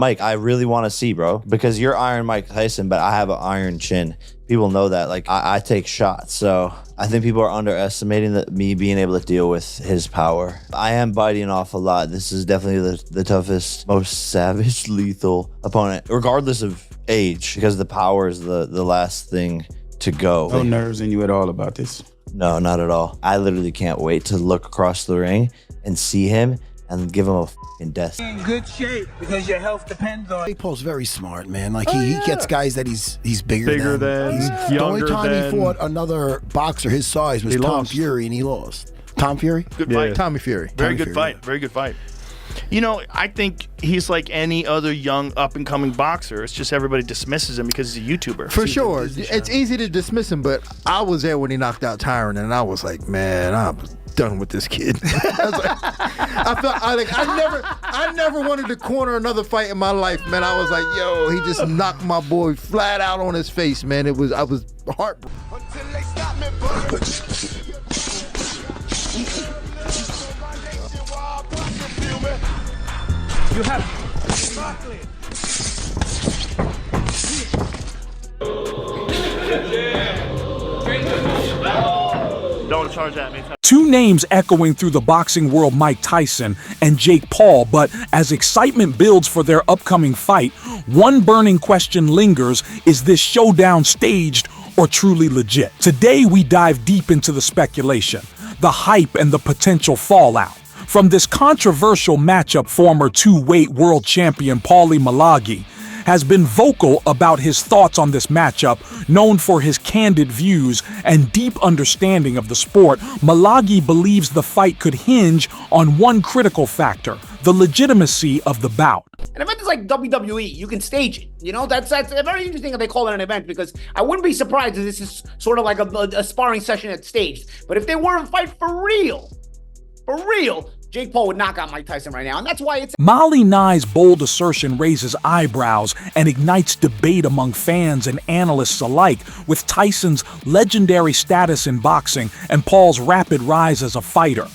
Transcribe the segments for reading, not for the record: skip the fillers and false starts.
Mike, I really want to see, bro, because you're Iron Mike Tyson, but I have an iron chin. People know that. Like, I take shots, so I think people are underestimating me being able to deal with his power. I am biting off a lot. This is definitely the toughest, most savage, lethal opponent, regardless of age, because the power is the last thing to go. No nerves in you at all about this? No, not at all. I literally can't wait to look across the ring and see him and give him a f***ing death. In good shape because your health depends on. Jake Paul's very smart, man. Like he gets guys that he's bigger than. Younger the only time than. he fought another boxer his size was Tom Fury, and he lost. Tom Fury? Good fight. Tommy Fury. Very good fight. Very good fight. You know, I think he's like any other young up-and-coming boxer. It's just everybody dismisses him because he's a YouTuber. For sure. It's easy to dismiss him, but I was there when he knocked out Tyron, and I was like, man, I'm done with this kid. I never wanted to corner another fight in my life, man. I was like, yo, he just knocked my boy flat out on his face, man. I was heartbroken. You have. Don't charge at me. Two names echoing through the boxing world, Mike Tyson and Jake Paul, but as excitement builds for their upcoming fight, one burning question lingers: is this showdown staged or truly legit? Today we dive deep into the speculation, the hype, and the potential fallout. From this controversial matchup, former two-weight world champion Paulie Malaghy has been vocal about his thoughts on this matchup. Known for his candid views and deep understanding of the sport, Malaghy believes the fight could hinge on one critical factor: the legitimacy of the bout. An event is like WWE. You can stage it. You know, that's very interesting that they call it an event, because I wouldn't be surprised if this is sort of like a sparring session that's staged. But if they were to fight for real, Jake Paul would knock out Mike Tyson right now, and that's why it's... Molly Nye's bold assertion raises eyebrows and ignites debate among fans and analysts alike, with Tyson's legendary status in boxing and Paul's rapid rise as a fighter.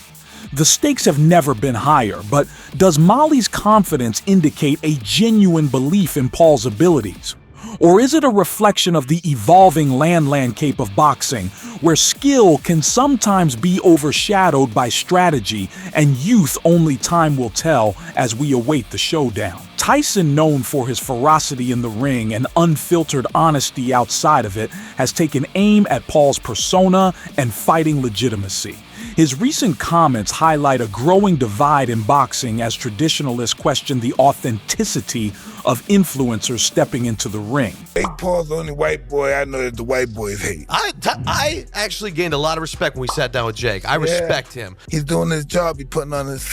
The stakes have never been higher, but does Molly's confidence indicate a genuine belief in Paul's abilities? Or is it a reflection of the evolving landscape of boxing, where skill can sometimes be overshadowed by strategy and youth only time will tell as we await the showdown? Tyson, known for his ferocity in the ring and unfiltered honesty outside of it, has taken aim at Paul's persona and fighting legitimacy. His recent comments highlight a growing divide in boxing as traditionalists question the authenticity of influencers stepping into the ring. Jake Paul's the only white boy I know that the white boys hate. I actually gained a lot of respect when we sat down with Jake. I respect him. He's doing his job. He's putting on his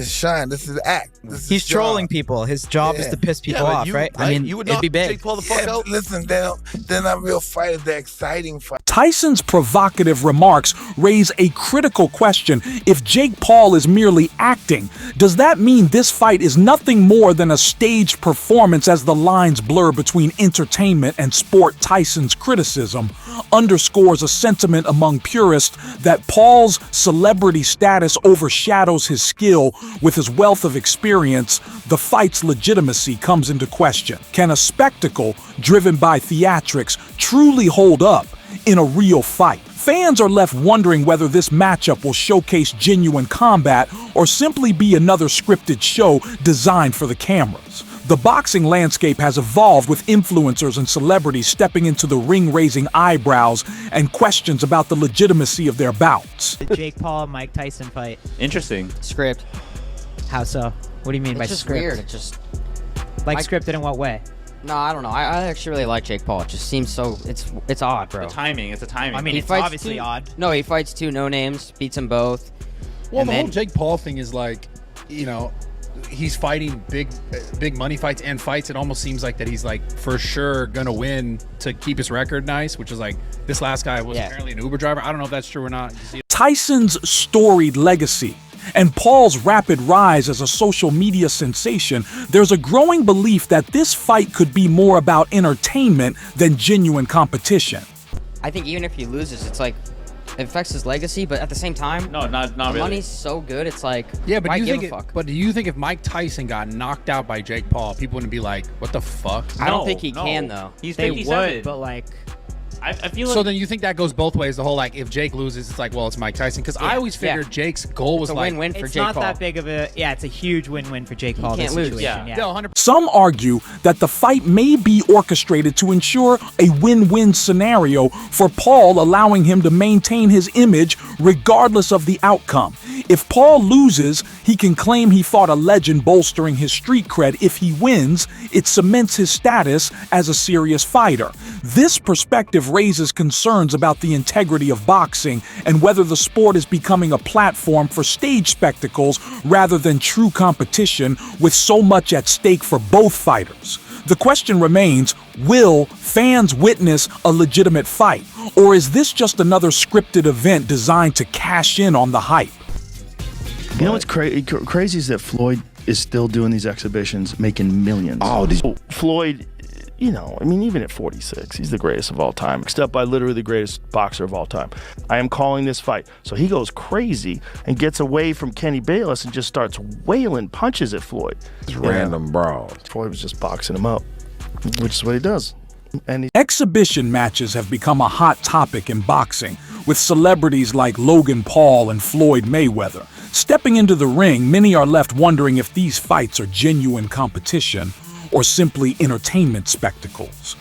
shine. This is act. He's trolling people. His job is to piss people off, right? I mean, you would it'd knock be big. Jake Paul the fuck out. Listen, they're not real fighters. They're exciting fighters. Tyson's provocative remarks raise a critical question. If Jake Paul is merely acting, does that mean this fight is nothing more than a staged performance? As the lines blur between entertainment and sport, Tyson's criticism underscores a sentiment among purists that Paul's celebrity status overshadows his skill. With his wealth of experience, the fight's legitimacy comes into question. Can a spectacle driven by theatrics truly hold up in a real fight? Fans are left wondering whether this matchup will showcase genuine combat or simply be another scripted show designed for the cameras. The boxing landscape has evolved, with influencers and celebrities stepping into the ring, raising eyebrows and questions about the legitimacy of their bouts. The Jake Paul Mike Tyson fight. Interesting. Script. How so? What do you mean by just script? Weird. It just like scripted in what way? No, I don't know. I actually really like Jake Paul. It just seems so. It's odd, bro. The timing. It's a timing. I mean, it's obviously odd. No, he fights two no names, beats them both. Well, the whole Jake Paul thing is like, you know, he's fighting big money fights and fights. It almost seems like that he's like for sure gonna win to keep his record nice, which is like this last guy was apparently an Uber driver. I don't know if that's true or not. Tyson's storied legacy and Paul's rapid rise as a social media sensation, there's a growing belief that this fight could be more about entertainment than genuine competition. I think even if he loses, it's like it affects his legacy, but at the same time, No, not the really. money's so good. It's like, Yeah, but why do you give think a fuck? but do you think if Mike Tyson got knocked out by Jake Paul, people wouldn't be like, "What the fuck"? I don't No, think he no. can though. He's They 57. would, but like, I feel So like then you think that goes both ways? The whole like, if Jake loses, it's like, well, it's Mike Tyson. Because I always Yeah. figured Jake's goal was It's a like, win-win for it's Jake not Paul. that big of a. Yeah, it's a huge win-win for Jake Paul. can't This lose. situation. Yeah. yeah, 100%. Some argue that the fight may be orchestrated to ensure a win-win scenario for Paul, allowing him to maintain his image regardless of the outcome. If Paul loses, he can claim he fought a legend, bolstering his street cred. If he wins, it cements his status as a serious fighter. This perspective raises concerns about the integrity of boxing and whether the sport is becoming a platform for stage spectacles rather than true competition, with so much at stake for both fighters. The question remains, will fans witness a legitimate fight, or is this just another scripted event designed to cash in on the hype? You know what's crazy is that Floyd is still doing these exhibitions, making millions. Oh, Floyd, you know, I mean, even at 46, he's the greatest of all time, except by literally the greatest boxer of all time. I am calling this fight. So he goes crazy and gets away from Kenny Bayless and just starts wailing punches at Floyd. It's random brawls. Floyd was just boxing him up, which is what he does. And Exhibition matches have become a hot topic in boxing, with celebrities like Logan Paul and Floyd Mayweather. Stepping into the ring, many are left wondering if these fights are genuine competition or simply entertainment spectacles.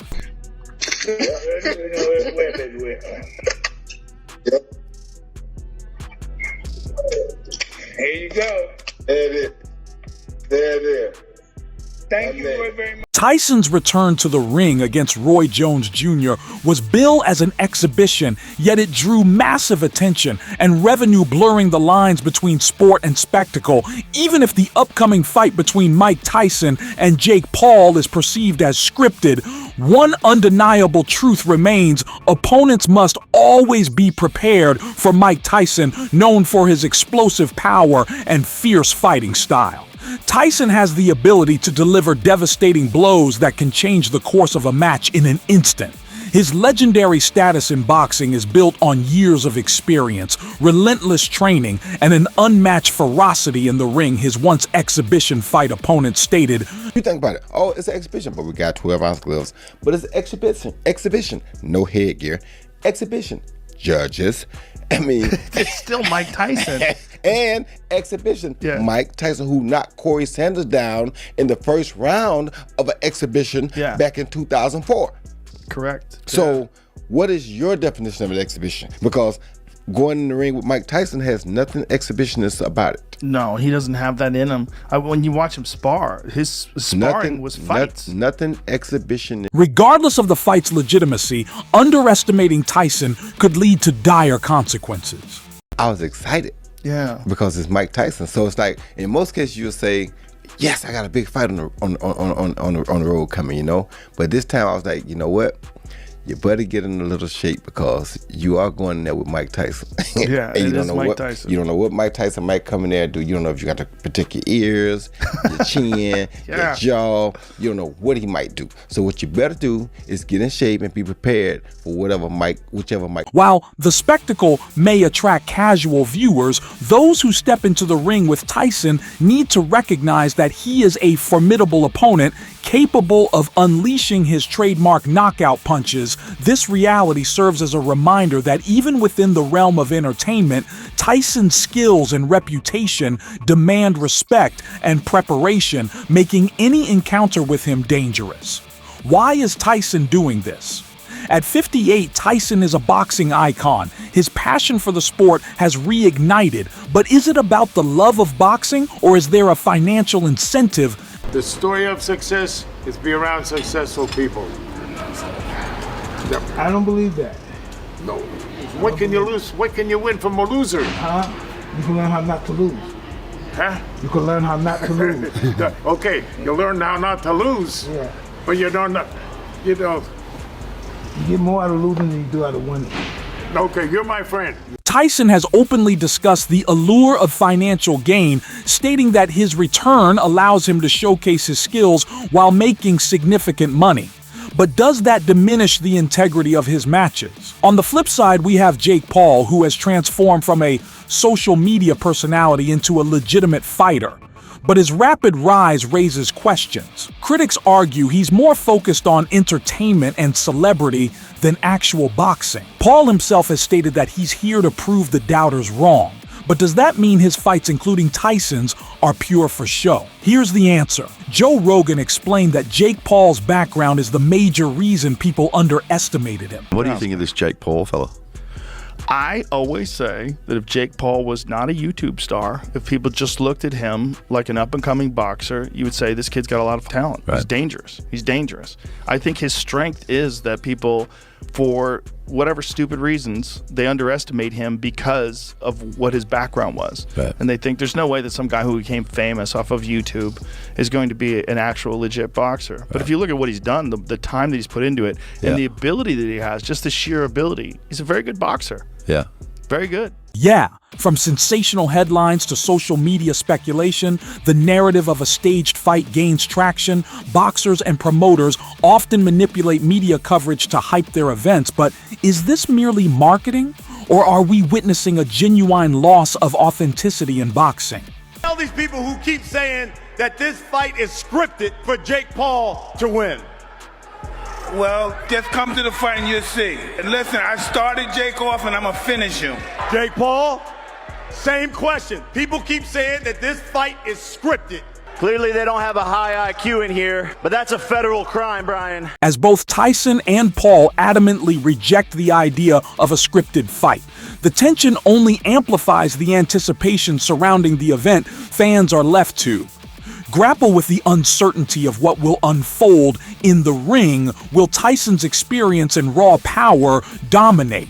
Here you go. There it is. Thank you very much. Tyson's return to the ring against Roy Jones Jr. was billed as an exhibition, yet it drew massive attention and revenue, blurring the lines between sport and spectacle. Even if the upcoming fight between Mike Tyson and Jake Paul is perceived as scripted, one undeniable truth remains: opponents must always be prepared for Mike Tyson, known for his explosive power and fierce fighting style. Tyson has the ability to deliver devastating blows that can change the course of a match in an instant. His legendary status in boxing is built on years of experience, relentless training, and an unmatched ferocity in the ring, his once exhibition fight opponent stated. You think about it. Oh, it's an exhibition, but we got 12-ounce gloves. But it's an exhibition. No headgear. Exhibition. Judges. I mean, it's still Mike Tyson. And exhibition. Mike Tyson, who knocked Corey Sanders down in the first round of an exhibition back in 2004. Correct. So what is your definition of an exhibition? Because going in the ring with Mike Tyson has nothing exhibitionist about it. No, he doesn't have that in him. When you watch him spar, his sparring was fights. Nothing exhibition. Regardless of the fight's legitimacy, underestimating Tyson could lead to dire consequences. I was excited. Yeah. Because it's Mike Tyson. So it's like, in most cases, you'll say, yes, I got a big fight on the road coming, you know? But this time I was like, you know what? You better get in a little shape because you are going there with Mike Tyson. Yeah, and you don't know Mike what Tyson. You don't know what Mike Tyson might come in there and do. You don't know if you got to protect your ears, your chin, your jaw. You don't know what he might do. So what you better do is get in shape and be prepared for whichever Mike. While the spectacle may attract casual viewers, those who step into the ring with Tyson need to recognize that he is a formidable opponent, capable of unleashing his trademark knockout punches. This reality serves as a reminder that even within the realm of entertainment, Tyson's skills and reputation demand respect and preparation, making any encounter with him dangerous. Why is Tyson doing this? At 58, Tyson is a boxing icon. His passion for the sport has reignited. But is it about the love of boxing, or is there a financial incentive? The story of success is be around successful people. I don't believe that. No. What can you lose? What can you win from a loser? Huh? You can learn how not to lose. Huh? You can learn how not to lose. Okay, you learn how not to lose. Yeah. But you don't, you know. You get more out of losing than you do out of winning. Okay, you're my friend. Tyson has openly discussed the allure of financial gain, stating that his return allows him to showcase his skills while making significant money. But does that diminish the integrity of his matches? On the flip side, we have Jake Paul, who has transformed from a social media personality into a legitimate fighter. But his rapid rise raises questions. Critics argue he's more focused on entertainment and celebrity than actual boxing. Paul himself has stated that he's here to prove the doubters wrong. But does that mean his fights, including Tyson's, are pure for show? Here's the answer. Joe Rogan explained that Jake Paul's background is the major reason people underestimated him. What do you think of this Jake Paul fella? I always say that if Jake Paul was not a YouTube star, if people just looked at him like an up-and-coming boxer, you would say this kid's got a lot of talent. Right. He's dangerous. He's dangerous. I think his strength is that people, for whatever stupid reasons, they underestimate him because of what his background was. Right. And they think there's no way that some guy who became famous off of YouTube is going to be an actual legit boxer. Right. But if you look at what he's done, the time that he's put into it, and the ability that he has, just the sheer ability, he's a very good boxer. Yeah. Very good. Yeah, from sensational headlines to social media speculation, the narrative of a staged fight gains traction. Boxers and promoters often manipulate media coverage to hype their events, but is this merely marketing, or are we witnessing a genuine loss of authenticity in boxing? Tell these people who keep saying that this fight is scripted for Jake Paul to win. Well, just come to the fight and you'll see. And listen, I started Jake off and I'm going to finish him. Jake Paul, same question. People keep saying that this fight is scripted. Clearly they don't have a high IQ in here, but that's a federal crime, Brian. As both Tyson and Paul adamantly reject the idea of a scripted fight, the tension only amplifies the anticipation surrounding the event fans are left to. Grapple with the uncertainty of what will unfold in the ring. Will Tyson's experience and raw power dominate?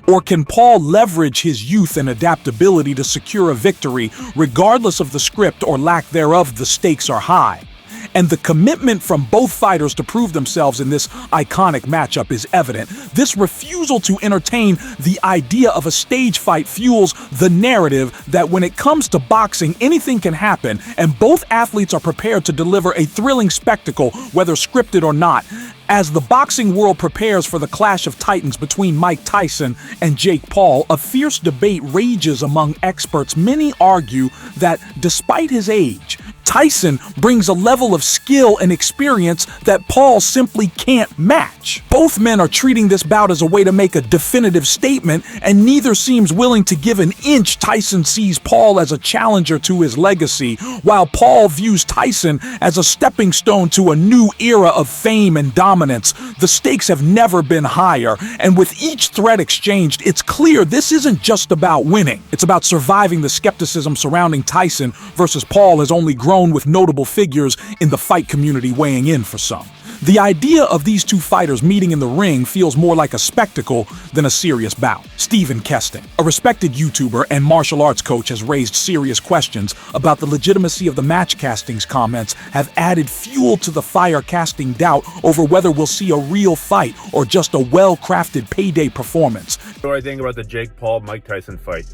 Or can Paul leverage his youth and adaptability to secure a victory? Regardless of the script or lack thereof, the stakes are high. And the commitment from both fighters to prove themselves in this iconic matchup is evident. This refusal to entertain the idea of a stage fight fuels the narrative that when it comes to boxing, anything can happen, and both athletes are prepared to deliver a thrilling spectacle, whether scripted or not. As the boxing world prepares for the clash of titans between Mike Tyson and Jake Paul, a fierce debate rages among experts. Many argue that despite his age, Tyson brings a level of skill and experience that Paul simply can't match. Both men are treating this bout as a way to make a definitive statement, and neither seems willing to give an inch. Tyson sees Paul as a challenger to his legacy, while Paul views Tyson as a stepping stone to a new era of fame and dominance. The stakes have never been higher, and with each threat exchanged, it's clear this isn't just about winning. It's about surviving the skepticism surrounding Tyson versus Paul has only grown with notable figures in the fight community weighing in for some. The idea of these two fighters meeting in the ring feels more like a spectacle than a serious bout. Stephen Kesting, a respected YouTuber and martial arts coach, has raised serious questions about the legitimacy of the match castings. Comments have added fuel to the fire, casting doubt over whether we'll see a real fight or just a well-crafted payday performance. What do I think about the Jake Paul-Mike Tyson fight?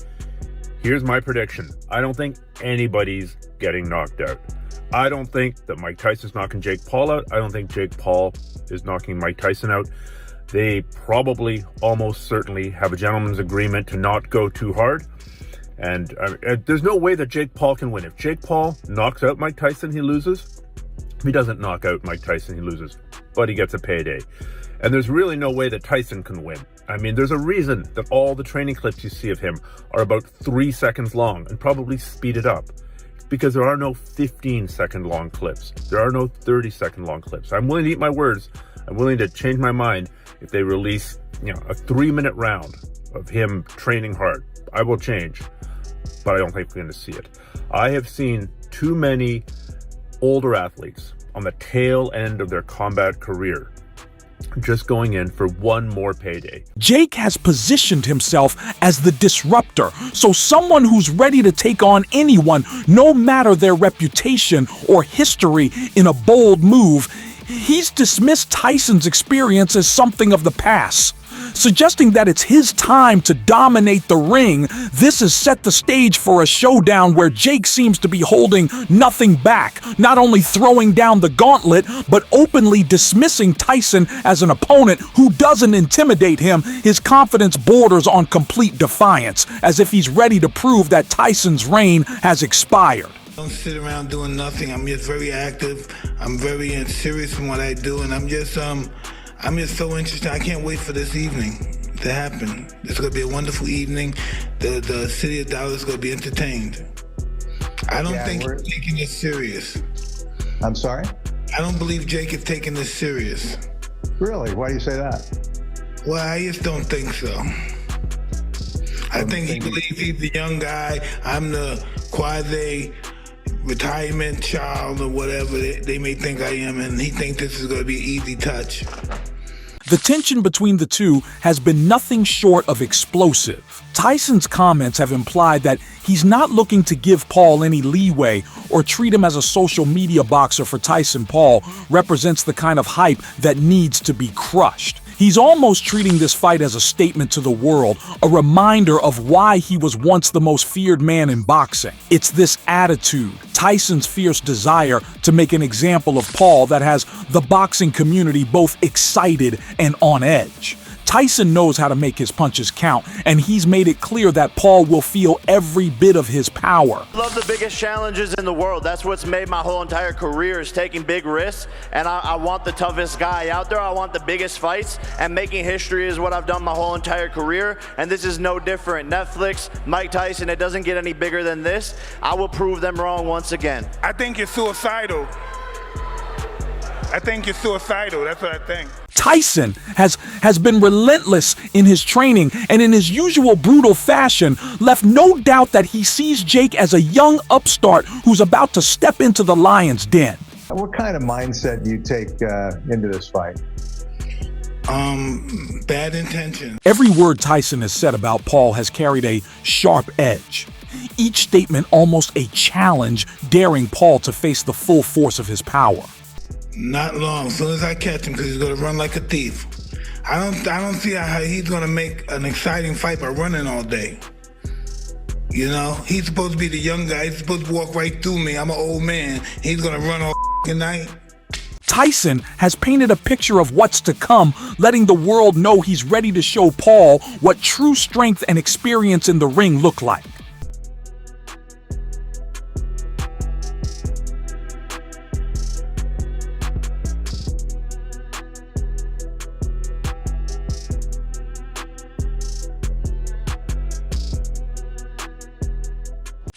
Here's my prediction. I don't think anybody's getting knocked out. I don't think that Mike Tyson's knocking Jake Paul out. I don't think Jake Paul is knocking Mike Tyson out. They probably almost certainly have a gentleman's agreement to not go too hard. And there's no way that Jake Paul can win. If Jake Paul knocks out Mike Tyson, he loses. If he doesn't knock out Mike Tyson, he loses. But he gets a payday. And there's really no way that Tyson can win. I mean, there's a reason that all the training clips you see of him are about 3 seconds long and probably speeded up. Because there are no 15-second long clips. There are no 30-second long clips. I'm willing to eat my words. I'm willing to change my mind if they release, a 3-minute round of him training hard. I will change, but I don't think we're going to see it. I have seen too many older athletes on the tail end of their combat career just going in for one more payday. Jake has positioned himself as the disruptor, so someone who's ready to take on anyone, no matter their reputation or history, in a bold move. He's dismissed Tyson's experience as something of the past. suggesting that it's his time to dominate the ring. This has set the stage for a showdown where Jake seems to be holding nothing back, not only throwing down the gauntlet, but openly dismissing Tyson as an opponent who doesn't intimidate him. His confidence borders on complete defiance, as if he's ready to prove that Tyson's reign has expired. I don't sit around doing nothing. I'm just very active. I'm very serious in what I do, and I'm just so interested. I can't wait for this evening to happen. It's going to be a wonderful evening. The city of Dallas is going to be entertained. I don't think he's taking this serious. I'm sorry? I don't believe Jake is taking this serious. Really? Why do you say that? Well, I just don't think so. I think he believes he's the young guy. I'm the quasi-retirement child or whatever they may think I am, and he thinks this is going to be an easy touch. The tension between the two has been nothing short of explosive. Tyson's comments have implied that he's not looking to give Paul any leeway or treat him as a social media boxer for Tyson. Paul represents the kind of hype that needs to be crushed. He's almost treating this fight as a statement to the world, a reminder of why he was once the most feared man in boxing. It's this attitude, Tyson's fierce desire to make an example of Paul, that has the boxing community both excited and on edge. Tyson knows how to make his punches count, and he's made it clear that Paul will feel every bit of his power. I love the biggest challenges in the world. That's what's made my whole entire career, is taking big risks, and I want the toughest guy out there. I want the biggest fights, and making history is what I've done my whole entire career, and this is no different. Netflix, Mike Tyson, it doesn't get any bigger than this. I will prove them wrong once again. I think you're suicidal. That's what I think. Tyson has been relentless in his training, and in his usual brutal fashion, left no doubt that he sees Jake as a young upstart who's about to step into the lion's den. What kind of mindset do you take into this fight? Bad intention. Every word Tyson has said about Paul has carried a sharp edge. Each statement almost a challenge, daring Paul to face the full force of his power. Not long. As soon as I catch him, because he's going to run like a thief. I don't see how he's going to make an exciting fight by running all day. You know, he's supposed to be the young guy. He's supposed to walk right through me. I'm an old man. He's going to run all night. Tyson has painted a picture of what's to come, letting the world know he's ready to show Paul what true strength and experience in the ring look like.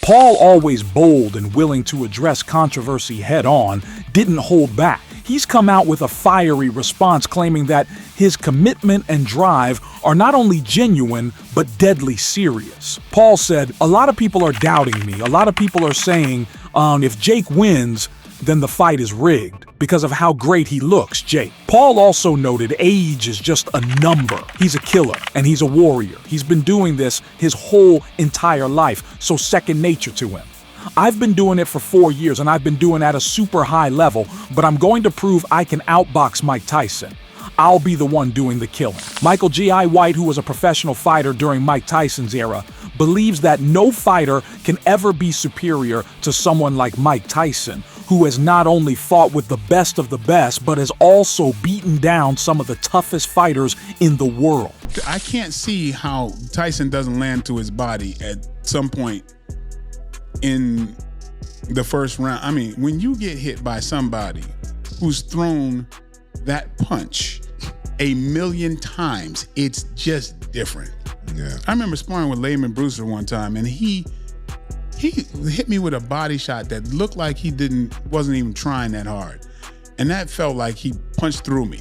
Paul, always bold and willing to address controversy head-on, didn't hold back. He's come out with a fiery response, claiming that his commitment and drive are not only genuine, but deadly serious. Paul said, "A lot of people are doubting me. A lot of people are saying, if Jake wins, then the fight is rigged because of how great he looks, Jake." Paul also noted age is just a number. He's a killer and he's a warrior. He's been doing this his whole entire life, so second nature to him. "I've been doing it for 4 years and I've been doing it at a super high level, but I'm going to prove I can outbox Mike Tyson. I'll be the one doing the killing." Michael G.I. White, who was a professional fighter during Mike Tyson's era, believes that no fighter can ever be superior to someone like Mike Tyson, who has not only fought with the best of the best, but has also beaten down some of the toughest fighters in the world. I can't see how Tyson doesn't land to his body at some point in the first round. I mean, when you get hit by somebody who's thrown that punch 1,000,000 times, it's just different. Yeah. I remember sparring with Layman Brewster one time, and he hit me with a body shot that looked like he wasn't even trying that hard. And that felt like he punched through me.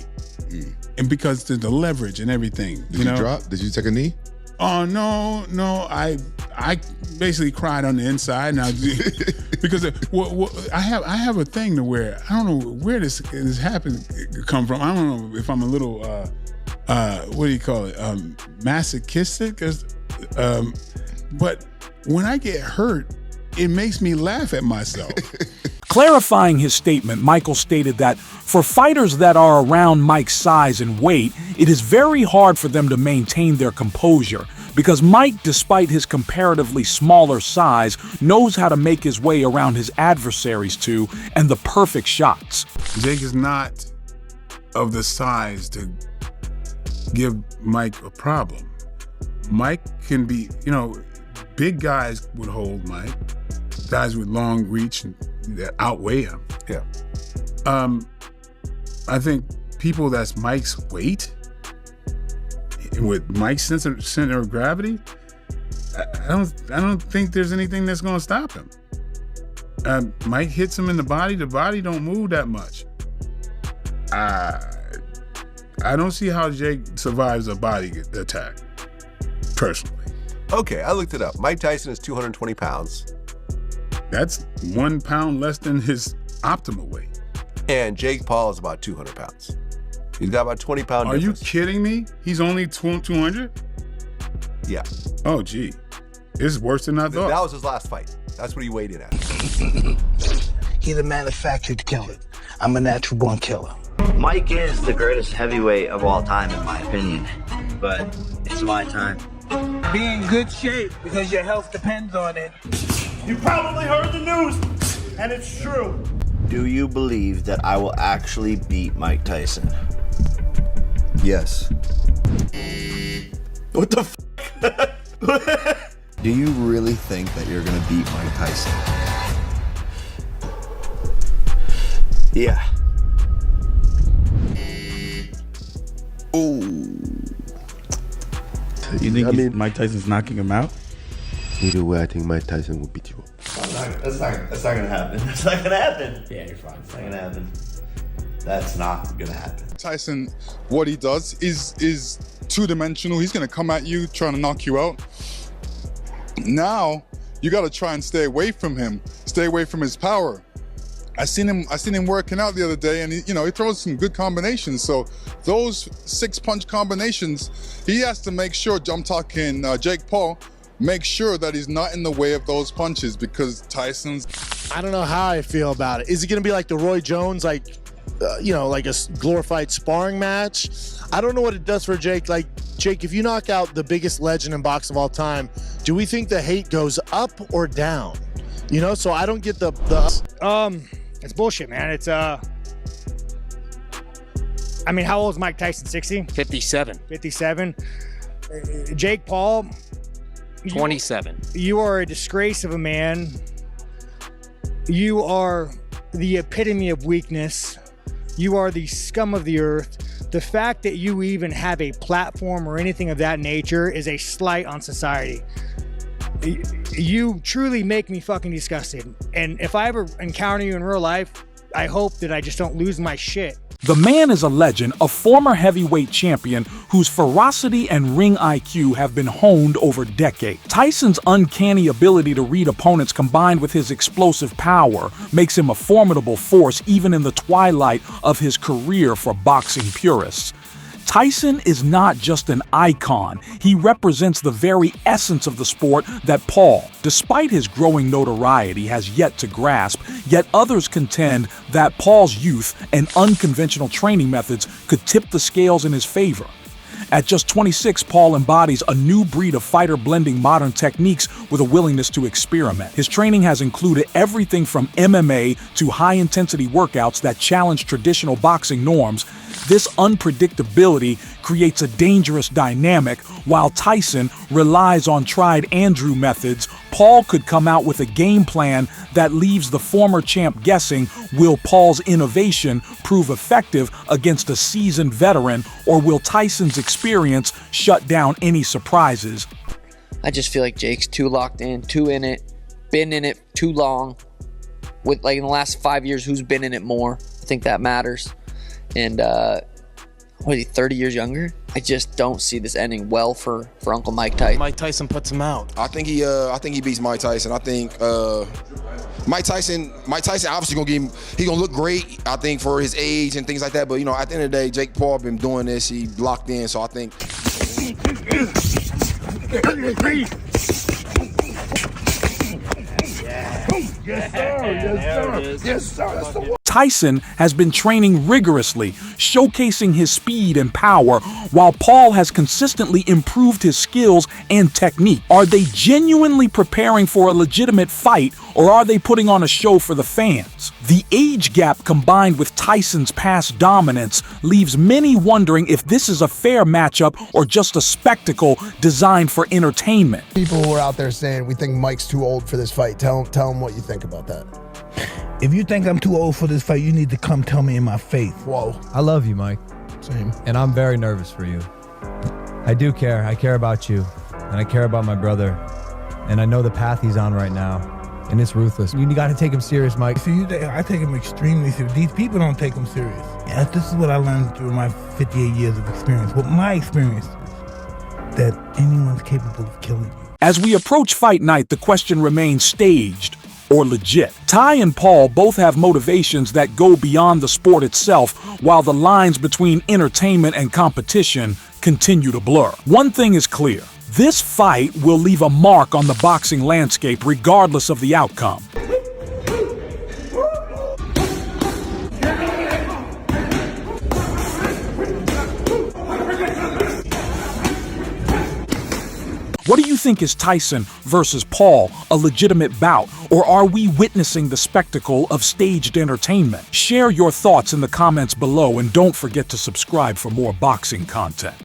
And because the leverage and everything. Did you drop? Did you take a knee? Oh, no. I basically cried on the inside. Now, because I have a thing to where, I don't know where this happened come from. I don't know if I'm a little, what do you call it? Masochistic? But when I get hurt, it makes me laugh at myself. Clarifying his statement, Michael stated that for fighters that are around Mike's size and weight, it is very hard for them to maintain their composure because Mike, despite his comparatively smaller size, knows how to make his way around his adversaries too, and the perfect shots. Jake is not of the size to give Mike a problem. Mike can be, big guys would hold Mike, guys with long reach and that outweigh him. Yeah. I think people that's Mike's weight, with Mike's center of gravity, I don't think there's anything that's gonna stop him. Mike hits him in the body don't move that much. I don't see how Jake survives a body attack, personally. Okay, I looked it up. Mike Tyson is 220 pounds. That's 1 pound less than his optimal weight. And Jake Paul is about 200 pounds. He's got about 20 pound Are difference. you kidding me? He's only 200? Yeah. Oh, gee. This is worse than I thought. That was his last fight. That's what he weighed in at. He's a manufactured killer. I'm a natural born killer. Mike is the greatest heavyweight of all time, in my opinion. But it's my time. Be in good shape because your health depends on it. You probably heard the news, and it's true. Do you believe that I will actually beat Mike Tyson? Yes. What the f? Do you really think that you're gonna beat Mike Tyson? Yeah. Ooh. You think Mike Tyson's knocking him out? Either way, I think Mike Tyson will beat you up. That's not gonna happen. That's not gonna happen. Yeah, you're fine. It's not gonna happen. That's not gonna happen. Tyson, what he does is two-dimensional. He's gonna come at you, trying to knock you out. Now, you gotta try and stay away from him. Stay away from his power. I seen him working out the other day, and he throws some good combinations. So those 6-punch combinations, he has to make sure. I'm talking Jake Paul. Make sure that he's not in the way of those punches because Tyson's. I don't know how I feel about it. Is it going to be like the Roy Jones, like a glorified sparring match? I don't know what it does for Jake. Like, Jake, if you knock out the biggest legend in boxing of all time, do we think the hate goes up or down? So I don't get the. It's bullshit, man. It's I mean, how old is Mike Tyson? 60? 57. 57. Jake Paul. 27. You are a disgrace of a man. You are the epitome of weakness. You are the scum of the earth. The fact that you even have a platform or anything of that nature is a slight on society. You truly make me fucking disgusted. And if I ever encounter you in real life, I hope that I just don't lose my shit. The man is a legend, a former heavyweight champion whose ferocity and ring IQ have been honed over decades. Tyson's uncanny ability to read opponents combined with his explosive power makes him a formidable force even in the twilight of his career for boxing purists. Tyson is not just an icon, he represents the very essence of the sport that Paul, despite his growing notoriety, has yet to grasp, yet others contend that Paul's youth and unconventional training methods could tip the scales in his favor. At just 26, Paul embodies a new breed of fighter blending modern techniques with a willingness to experiment. His training has included everything from MMA to high-intensity workouts that challenge traditional boxing norms. This unpredictability creates a dangerous dynamic. While Tyson relies on tried-and-true methods, Paul could come out with a game plan that leaves the former champ guessing, will Paul's innovation prove effective against a seasoned veteran, or will Tyson's experience shut down any surprises? I just feel like Jake's too locked in, too in it, been in it too long. With like in the last 5 years, who's been in it more? I think that matters. And what is he, 30 years younger? I just don't see this ending well for Uncle Mike Tyson. Mike Tyson puts him out. I think he beats Mike Tyson. I think Mike Tyson obviously he gonna look great, I think, for his age and things like that. But at the end of the day, Jake Paul been doing this. He locked in, so I think. Yeah. Yes, sir. Yes, sir. Yes, sir. That's the one. Tyson has been training rigorously, showcasing his speed and power, while Paul has consistently improved his skills and technique. Are they genuinely preparing for a legitimate fight, or are they putting on a show for the fans? The age gap combined with Tyson's past dominance leaves many wondering if this is a fair matchup or just a spectacle designed for entertainment. People who are out there saying we think Mike's too old for this fight. Tell them what you think about that. If you think I'm too old for this fight, you need to come tell me in my face. Whoa. I love you, Mike. Same. And I'm very nervous for you. I do care. I care about you. And I care about my brother. And I know the path he's on right now. And it's ruthless. You got to take him serious, Mike. See, I take him extremely serious. These people don't take him serious. Yeah, this is what I learned through my 58 years of experience. What my experience is, that anyone's capable of killing you. As we approach fight night, the question remains staged or legit. Ty and Paul both have motivations that go beyond the sport itself, while the lines between entertainment and competition continue to blur. One thing is clear. This fight will leave a mark on the boxing landscape regardless of the outcome. What do you think is Tyson versus Paul a legitimate bout, or are we witnessing the spectacle of staged entertainment? Share your thoughts in the comments below and don't forget to subscribe for more boxing content.